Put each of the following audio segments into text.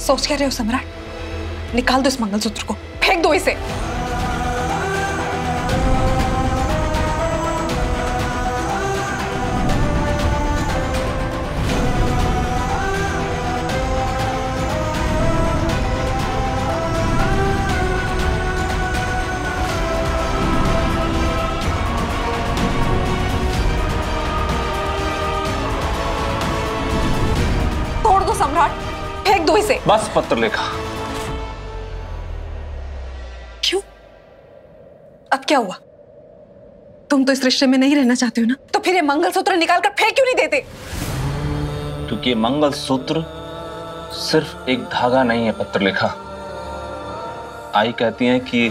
सोच क्या रहे हो सम्राट? निकाल दो इस मंगलसूत्र को, फेंक दो इसे। तोड़ दो सम्राट, फेंक दो इसे। बस पत्रलेखा। क्यों? अब क्या हुआ? तुम तो इस रिश्ते में नहीं रहना चाहते हो ना? तो फिर ये मंगलसूत्र निकालकर फेंक क्यों नहीं देते? क्योंकि ये मंगलसूत्र सिर्फ एक धागा नहीं है पत्रलेखा। आई कहती हैं कि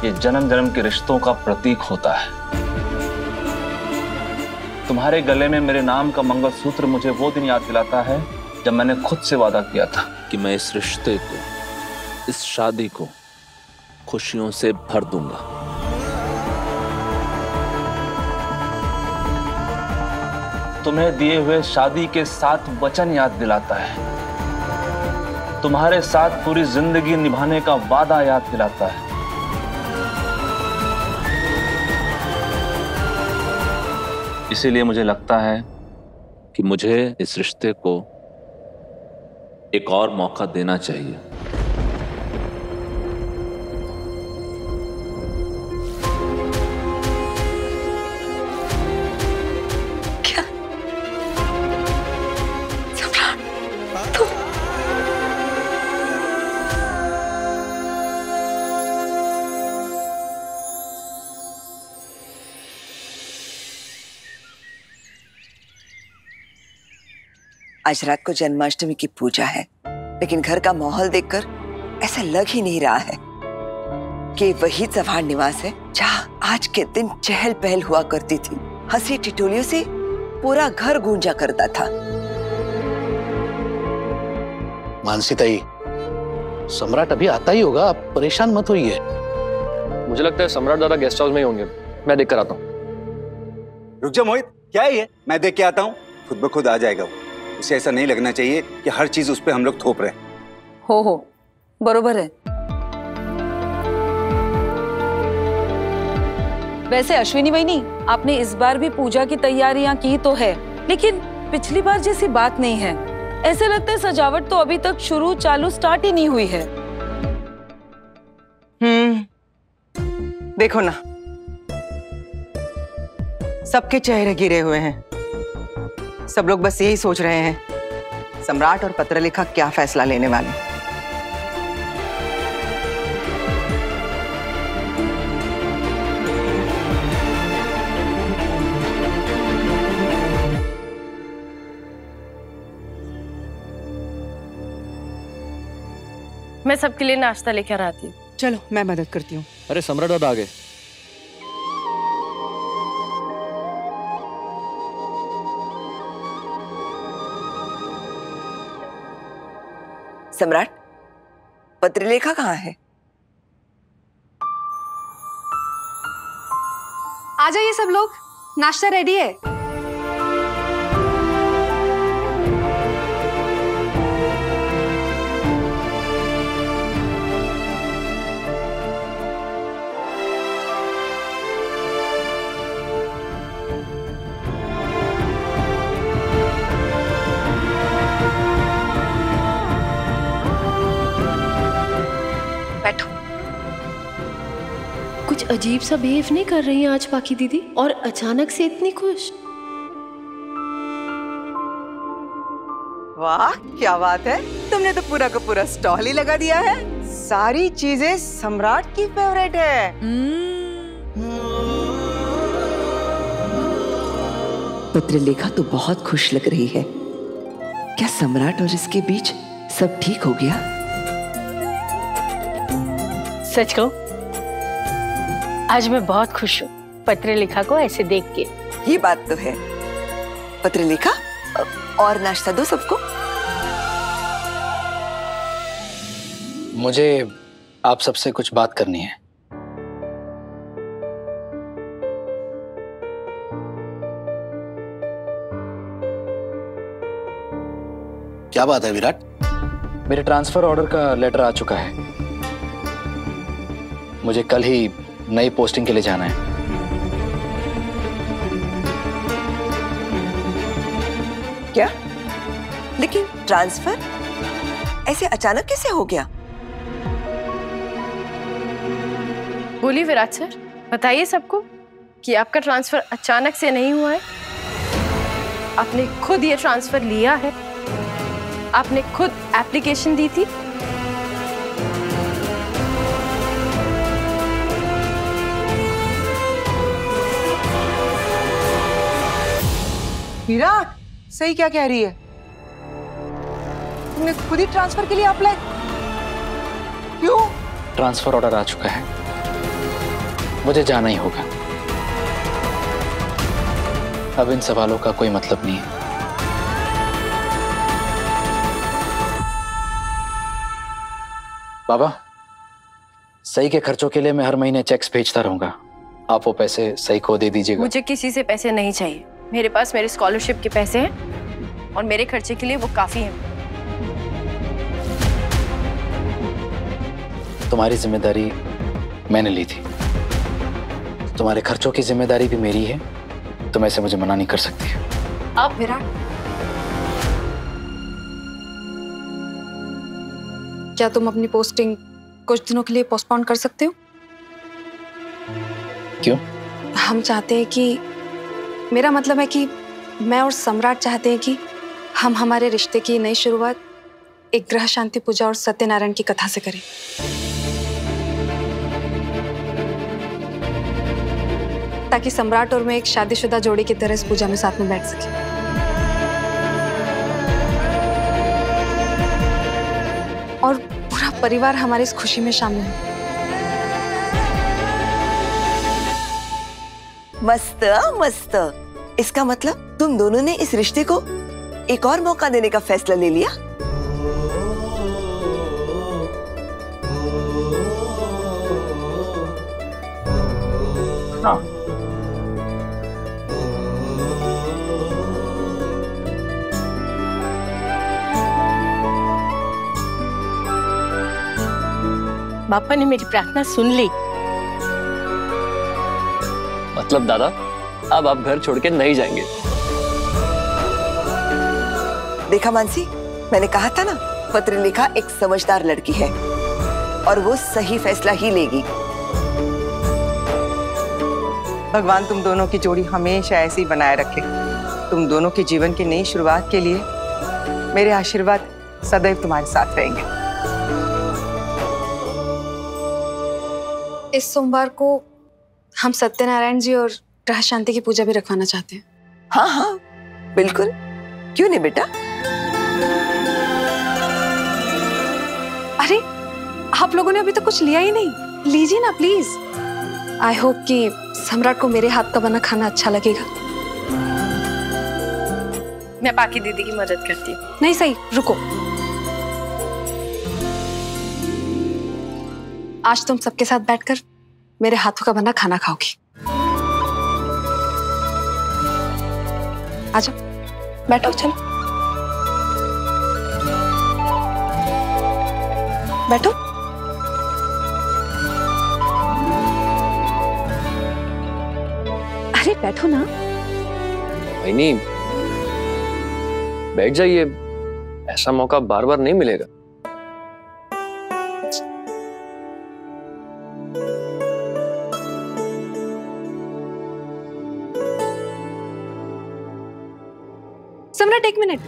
ये जन्म जन्म के रिश्तों का प्रतीक होता है। तुम्हारे गले में मेरे नाम का मंगलसूत्र मुझे वो दिन याद दिलाता है जब मैंने खुद से वादा किया था कि मैं इस रिश्ते को, इस शादी को खुशियों से भर दूंगा। तुम्हें दिए हुए शादी के 7 वचन याद दिलाता है। तुम्हारे साथ पूरी जिंदगी निभाने का वादा याद दिलाता है। इसीलिए मुझे लगता है कि मुझे इस रिश्ते को एक और मौका देना चाहिए। क्या? सम्राट, तुम? आज रात को जन्माष्टमी की पूजा है, लेकिन घर का माहौल देखकर ऐसा लग ही नहीं रहा है कि वही चव्हाण निवास है जहाँ आज के दिन चहल पहल हुआ करती थी। हंसी टिटोलियों से पूरा घर गूंजा करता था। मानसी ताई, सम्राट अभी आता ही होगा, आप परेशान मत होइए। मुझे लगता है सम्राट दादा गेस्ट हाउस में ही होंगे, मैं देख कर आता हूँ। रुक जा मोहित, क्या है ये? मैं देख के आता हूँ, खुद ब खुद आ जाएगा वो। उसे ऐसा नहीं लगना चाहिए कि हर चीज उस पे हम लोग थोप रहे हैं। हो बरोबर है। वैसे अश्विनी वहिनी, आपने इस बार भी पूजा की तैयारियां की तो है, लेकिन पिछली बार जैसी बात नहीं है। ऐसे लगता है सजावट तो अभी तक स्टार्ट ही नहीं हुई है। देखो ना, सबके चेहरे गिरे हुए हैं। सब लोग बस यही सोच रहे हैं सम्राट और पत्रलेखा क्या फैसला लेने वाले। मैं सबके लिए नाश्ता लेकर आती हूँ। चलो मैं मदद करती हूँ। अरे सम्राट दादा आ गए। सम्राट, पत्रलेखा कहाँ है? आ जाइए सब लोग, नाश्ता रेडी है। बैठो। कुछ अजीब सा बिहेव नहीं कर रही हैं आज पाखी दीदी, और अचानक से इतनी खुश। वाह क्या बात है, तुमने तो पूरा का पूरा स्टॉल ही लगा दिया है। सारी चीजें सम्राट की फेवरेट है। पत्रलेखा तो बहुत खुश लग रही है। क्या सम्राट और इसके बीच सब ठीक हो गया? सच कहूं, आज मैं बहुत खुश हूँ पत्रलेखा को ऐसे देख के। ये बात तो है। पत्रलेखा, और नाश्ता दो सबको। मुझे आप सबसे कुछ बात करनी है। क्या बात है विराट? मेरे ट्रांसफर ऑर्डर का लेटर आ चुका है। मुझे कल ही नई पोस्टिंग के लिए जाना है। क्या? लेकिन ट्रांसफर ऐसे अचानक कैसे हो गया? बोलिए विराट सर, बताइए सबको कि आपका ट्रांसफर अचानक से नहीं हुआ है। आपने खुद ये ट्रांसफर लिया है, आपने खुद एप्लीकेशन दी थी। विराट, सही क्या कह रही है? तुमने खुद ही ट्रांसफर के लिए अप्लाई? क्यों? ट्रांसफर ऑर्डर आ चुका है, मुझे जाना ही होगा। अब इन सवालों का कोई मतलब नहीं है। बाबा, सही के खर्चों के लिए मैं हर महीने चेक्स भेजता रहूंगा। आप वो पैसे सही को दे दीजिएगा। मुझे किसी से पैसे नहीं चाहिए। मेरे पास मेरे स्कॉलरशिप के पैसे हैं और मेरे खर्चे के लिए वो काफी हैं। तुम्हारी जिम्मेदारी मैंने ली थी, तुम्हारे खर्चों की जिम्मेदारी भी मेरी है। तुम ऐसे मुझे मना नहीं कर सकती। अब विराट, क्या तुम अपनी पोस्टिंग कुछ दिनों के लिए पोस्टपोन कर सकते हो? क्यों? हम चाहते हैं कि, मेरा मतलब है कि मैं और सम्राट चाहते हैं कि हम हमारे रिश्ते की नई शुरुआत एक ग्रह शांति पूजा और सत्यनारायण की कथा से करें। ताकि सम्राट और मैं एक शादीशुदा जोड़ी की तरह इस पूजा में साथ में बैठ सके। और पूरा परिवार हमारी इस खुशी में शामिल है। मस्त मस्त। इसका मतलब तुम दोनों ने इस रिश्ते को एक और मौका देने का फैसला ले लिया। हाँ। पापा ने मेरी प्रार्थना सुन ली। मतलब दादा, अब आप घर छोड़ के नहीं जाएंगे? देखा मानसी, मैंने कहा था ना, पत्रलेखा एक समझदार लड़की है और वो सही फैसला ही लेगी। भगवान तुम दोनों की जोड़ी हमेशा ऐसे ही बनाए रखे। तुम दोनों के जीवन की नई शुरुआत के लिए मेरे आशीर्वाद सदैव तुम्हारे साथ रहेंगे। इस सोमवार को हम सत्यनारायण जी और ग्रह शांति की पूजा भी रखवाना चाहते हैं। हाँ हाँ बिल्कुल, क्यों नहीं बेटा। अरे आप लोगों ने अभी तक कुछ लिया ही नहीं, लीजिए ना प्लीज। आई होप कि सम्राट को मेरे हाथ का बना खाना अच्छा लगेगा। मैं बाकी दीदी की मदद करती हूँ। नहीं सही, रुको। आज तुम सबके साथ बैठकर मेरे हाथों का बना खाना खाओगी। आजा, बैठो, चलो बैठो। अरे बैठो ना। नहीं, बैठ जाइए, ऐसा मौका बार बार नहीं मिलेगा। सम्राट, एक मिनट।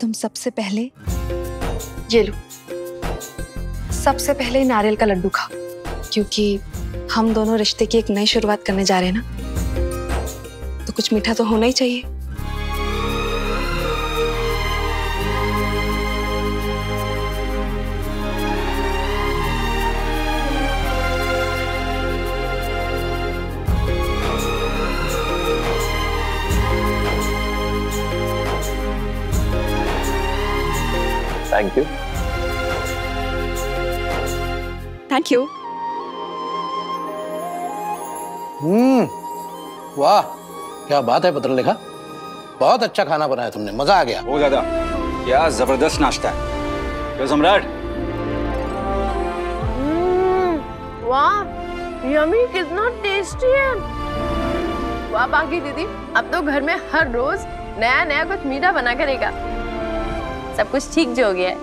तुम सबसे पहले ये लो, सबसे पहले नारियल का लड्डू खाओ, क्योंकि हम दोनों रिश्ते की एक नई शुरुआत करने जा रहे हैं ना, तो कुछ मीठा तो होना ही चाहिए। Thank you. Thank you. वाह, क्या बात है पत्रलेखा, बहुत अच्छा खाना बनाया तुमने, मजा आ गया। बहुत ज्यादा, क्या जबरदस्त नाश्ता है। क्यों सम्राट? वाह, यम्मी, कितना टेस्टी है। वाह बाकी दीदी, अब तो घर में हर रोज नया नया कुछ मीठा बना करेगा। सब कुछ ठीक जो हो गया है।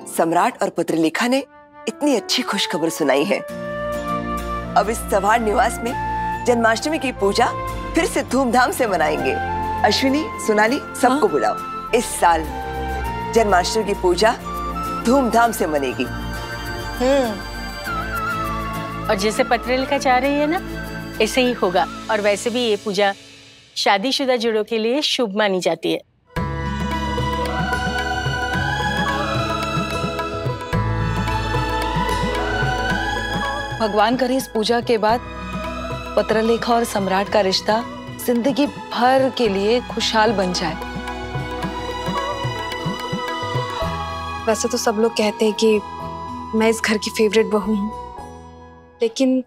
सम्राट और पत्रलेखा ने इतनी अच्छी खुशखबर सुनाई है। अब इस सवार निवास में जन्माष्टमी की पूजा फिर से धूमधाम से मनाएंगे। अश्विनी, सोनाली, सबको बुलाओ। इस साल जन्माष्टमी की पूजा धूमधाम से मनेगी। और जैसे पत्रलेखा चाह रही है ना, ऐसे ही होगा। और वैसे भी ये पूजा शादीशुदा जोड़ों के लिए शुभ मानी जाती है। भगवान करे इस पूजा के बाद पत्रलेखा और सम्राट का रिश्ता जिंदगी भर के लिए खुशहाल बन जाए। वैसे तो सब लोग कहते हैं कि मैं इस घर की फेवरेट बहू हूं, लेकिन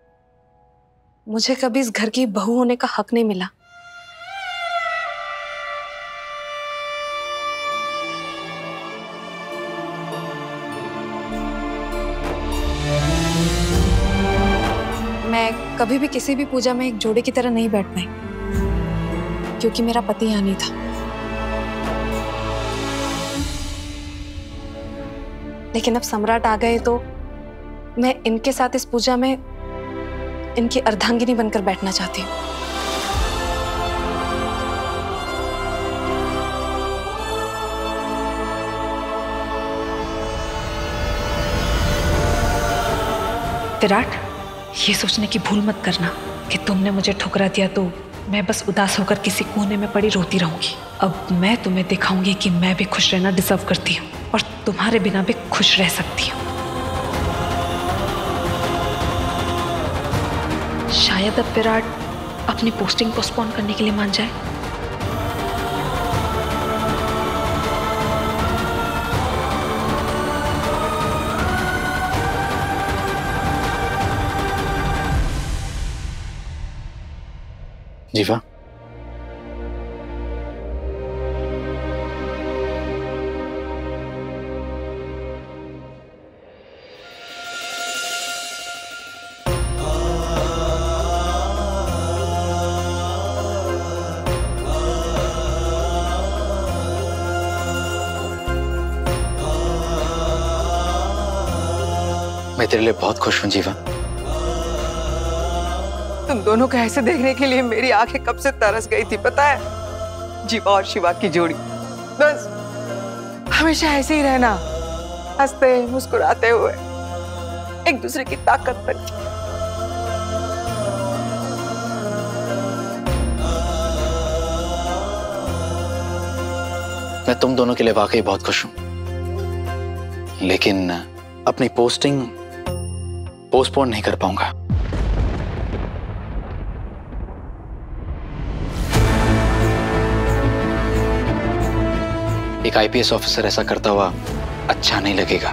मुझे कभी इस घर की बहू होने का हक नहीं मिला। मैं कभी भी किसी भी पूजा में एक जोड़े की तरह नहीं बैठ पाई, क्योंकि मेरा पति यहाँ नहीं था। लेकिन अब सम्राट आ गए तो मैं इनके साथ इस पूजा में इनकी अर्धांगिनी बनकर बैठना चाहती हूँ। विराट, ये सोचने की भूल मत करना कि तुमने मुझे ठुकरा दिया तो मैं बस उदास होकर किसी कोने में पड़ी रोती रहूंगी। अब मैं तुम्हें दिखाऊंगी कि मैं भी खुश रहना डिजर्व करती हूँ और तुम्हारे बिना भी खुश रह सकती हूँ। शायद अब विराट अपनी पोस्टिंग पोस्टपोन करने के लिए मान जाए। जीवा, मैं तेरे लिए बहुत खुश हूं जीवा। तुम दोनों को ऐसे देखने के लिए मेरी आंखें कब से तरस गई थी, पता है? जीवा और शिवा की जोड़ी बस हमेशा ऐसे ही रहना, हंसते मुस्कुराते हुए, एक दूसरे की ताकत बन के। मैं तुम दोनों के लिए वाकई बहुत खुश हूं, लेकिन अपनी पोस्टिंग पोस्टपोन नहीं कर पाऊंगा। एक आईपीएस ऑफिसर ऐसा करता हुआ अच्छा नहीं लगेगा।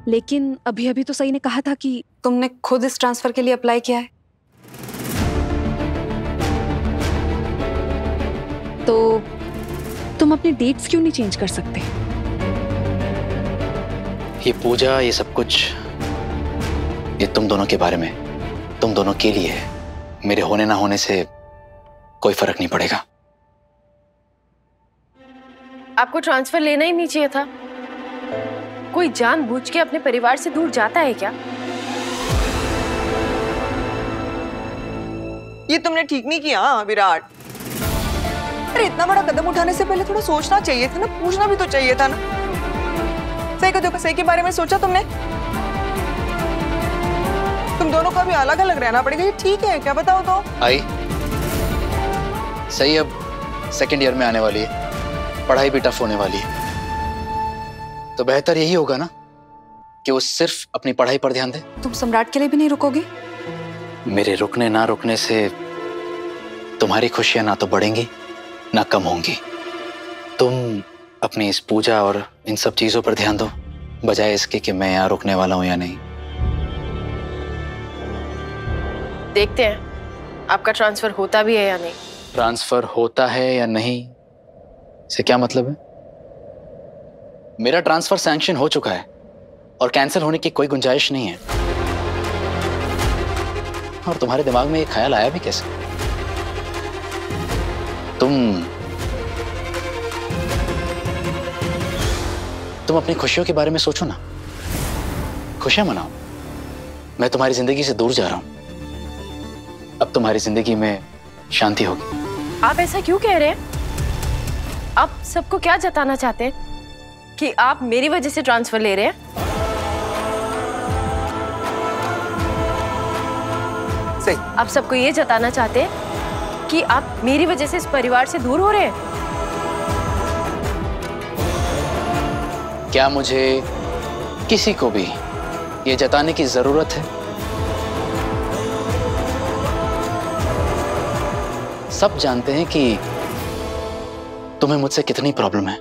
लेकिन अभी अभी तो सही ने कहा था कि तुमने खुद इस ट्रांसफर के लिए अप्लाई किया है, तो तुम अपने डेट्स क्यों नहीं चेंज कर सकते? ये पूजा, ये सब कुछ, ये तुम दोनों के बारे में, तुम दोनों के लिए है। मेरे होने ना होने से कोई फर्क नहीं पड़ेगा। आपको ट्रांसफर लेना ही नहीं चाहिए था। कोई जानबूझ के अपने परिवार से दूर जाता है क्या? ये तुमने ठीक नहीं किया विराट। अरे इतना बड़ा कदम उठाने से पहले थोड़ा सोचना चाहिए था ना, पूछना भी तो चाहिए था ना। सही के बारे में सोचा तुमने? तुम दोनों को अभी अलग अलग रहना पड़ेगा, ये ठीक है क्या? बताओ तो। आई सही अब सेकंड ईयर में आने वाली है, पढ़ाई भी टफ होने वाली है, तो बेहतर यही होगा ना कि वो सिर्फ अपनी पढ़ाई पर ध्यान दे। तुम सम्राट के लिए भी नहीं रुकोगे? मेरे रुकने ना रुकने से तुम्हारी खुशियां ना तो बढ़ेंगी ना कम होंगी। तुम अपनी इस पूजा और इन सब चीजों पर ध्यान दो, बजाय इसके कि मैं यहाँ रुकने वाला हूँ या नहीं। देखते हैं आपका ट्रांसफर होता भी है या नहीं। ट्रांसफर होता है या नहीं से क्या मतलब है? मेरा ट्रांसफर सैंक्शन हो चुका है और कैंसिल होने की कोई गुंजाइश नहीं है। और तुम्हारे दिमाग में ये ख्याल आया भी कैसे? तुम अपनी खुशियों के बारे में सोचो ना, खुशियां मनाओ। मैं तुम्हारी जिंदगी से दूर जा रहा हूं, अब तुम्हारी जिंदगी में शांति होगी। आप ऐसा क्यों कह रहे हैं? आप सबको क्या जताना चाहते हैं कि आप मेरी वजह से ट्रांसफर ले रहे हैं? सही। आप सबको ये जताना चाहते हैं कि आप मेरी वजह से इस परिवार से दूर हो रहे हैं? क्या मुझे किसी को भी ये जताने की जरूरत है? सब जानते हैं कि तुम्हें मुझसे कितनी प्रॉब्लम है।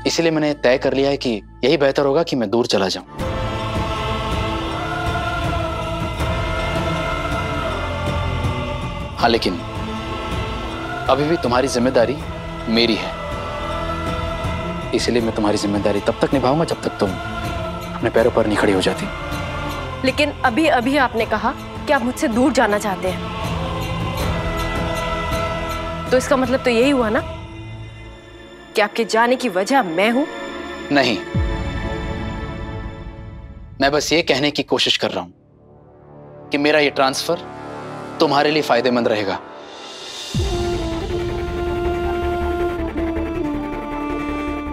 इसीलिए मैंने तय कर लिया है कि यही बेहतर होगा कि मैं दूर चला जाऊं। हाँ, लेकिन अभी भी तुम्हारी जिम्मेदारी मेरी है, इसलिए मैं तुम्हारी जिम्मेदारी तब तक निभाऊंगा जब तक तुम अपने पैरों पर नहीं खड़ी हो जाती। लेकिन अभी अभी आपने कहा कि आप मुझसे दूर जाना चाहते हैं, तो इसका मतलब तो यही हुआ ना कि आपके जाने की वजह मैं हूं? नहीं, मैं बस ये कहने की कोशिश कर रहा हूं कि मेरा ये ट्रांसफर तुम्हारे लिए फायदेमंद रहेगा।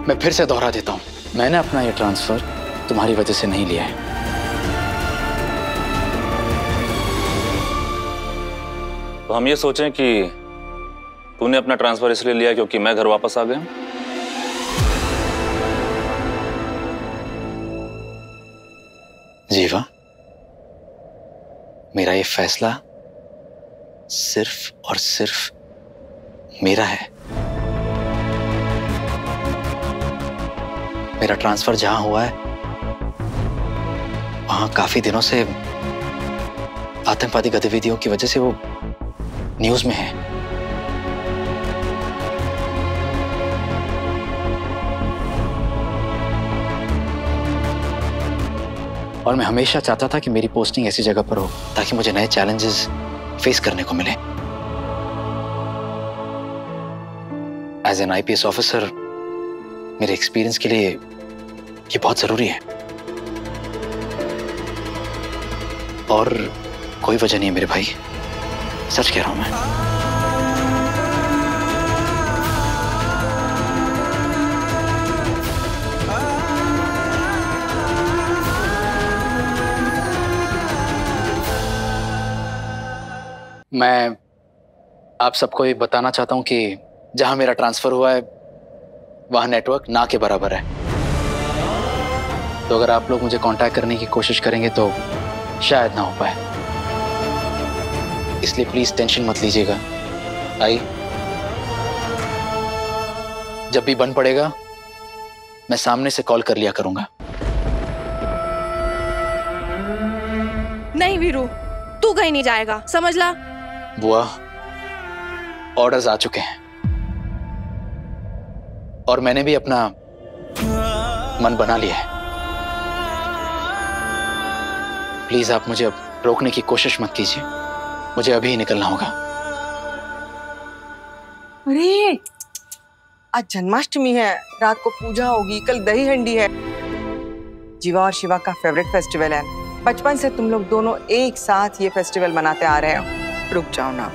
मैं फिर से दोहरा देता हूं, मैंने अपना ये ट्रांसफर तुम्हारी वजह से नहीं लिया है। तो हम ये सोचें कि तूने अपना ट्रांसफर इसलिए लिया क्योंकि मैं घर वापस आ गया हूं? जीवा, मेरा ये फैसला सिर्फ और सिर्फ मेरा है। मेरा ट्रांसफर जहां हुआ है वहां काफी दिनों से आतंकवादी गतिविधियों की वजह से वो न्यूज में है। और मैं हमेशा चाहता था कि मेरी पोस्टिंग ऐसी जगह पर हो ताकि मुझे नए चैलेंजेस फेस करने को मिले। एज एन आईपीएस ऑफिसर मेरे एक्सपीरियंस के लिए ये बहुत जरूरी है, और कोई वजह नहीं है मेरे भाई, सच कह रहा हूं मैं। मैं आप सबको ये बताना चाहता हूं कि जहां मेरा ट्रांसफर हुआ है वहां नेटवर्क ना के बराबर है। तो अगर आप लोग मुझे कांटेक्ट करने की कोशिश करेंगे तो शायद ना हो पाए, इसलिए प्लीज टेंशन मत लीजिएगा। आई, जब भी बन पड़ेगा मैं सामने से कॉल कर लिया करूंगा। नहीं वीरू, तू कहीं नहीं जाएगा, समझ ला। बुआ, ऑर्डर्स आ चुके हैं और मैंने भी अपना मन बना लिया है। प्लीज आप मुझे अब रोकने की कोशिश मत कीजिए, मुझे अभी ही निकलना होगा। अरे आज जन्माष्टमी है, रात को पूजा होगी, कल दही हंडी है। जीवा और शिवा का फेवरेट फेस्टिवल है। बचपन से तुम लोग दोनों एक साथ ये फेस्टिवल मनाते आ रहे हो। रुक जाओ ना।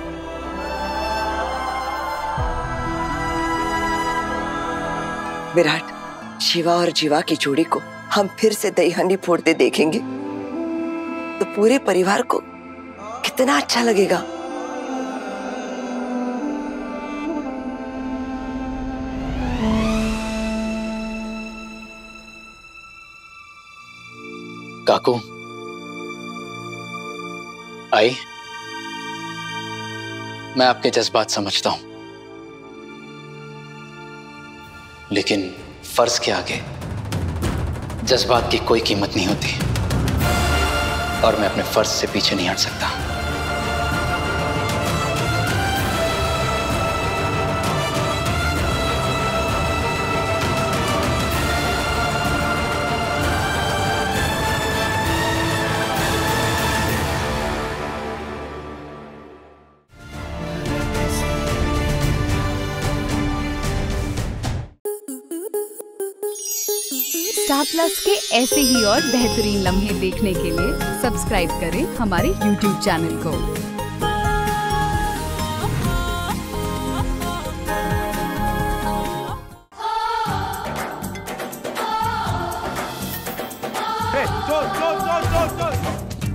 विराट, शिवा और जीवा की जोड़ी को हम फिर से दही हंडी फोड़ते देखेंगे तो पूरे परिवार को कितना अच्छा लगेगा। काकू, आई, मैं आपके जज्बात समझता हूं, लेकिन फर्ज के आगे जज्बात की कोई कीमत नहीं होती और मैं अपने फर्ज से पीछे नहीं हट सकता। स्टार प्लस के ऐसे ही और बेहतरीन लम्हे देखने के लिए सब्सक्राइब करें हमारे YouTube चैनल को।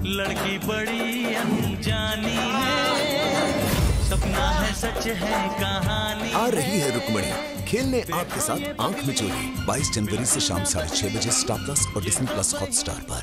लड़की बड़ी अनजानी है, सपना है सच है कहानी। आ रही है रुक्मणी खेलने आपके साथ आंख मिचोली 22 जनवरी से शाम 6:30 बजे स्टार प्लस और डिज्नी प्लस हॉटस्टार पर।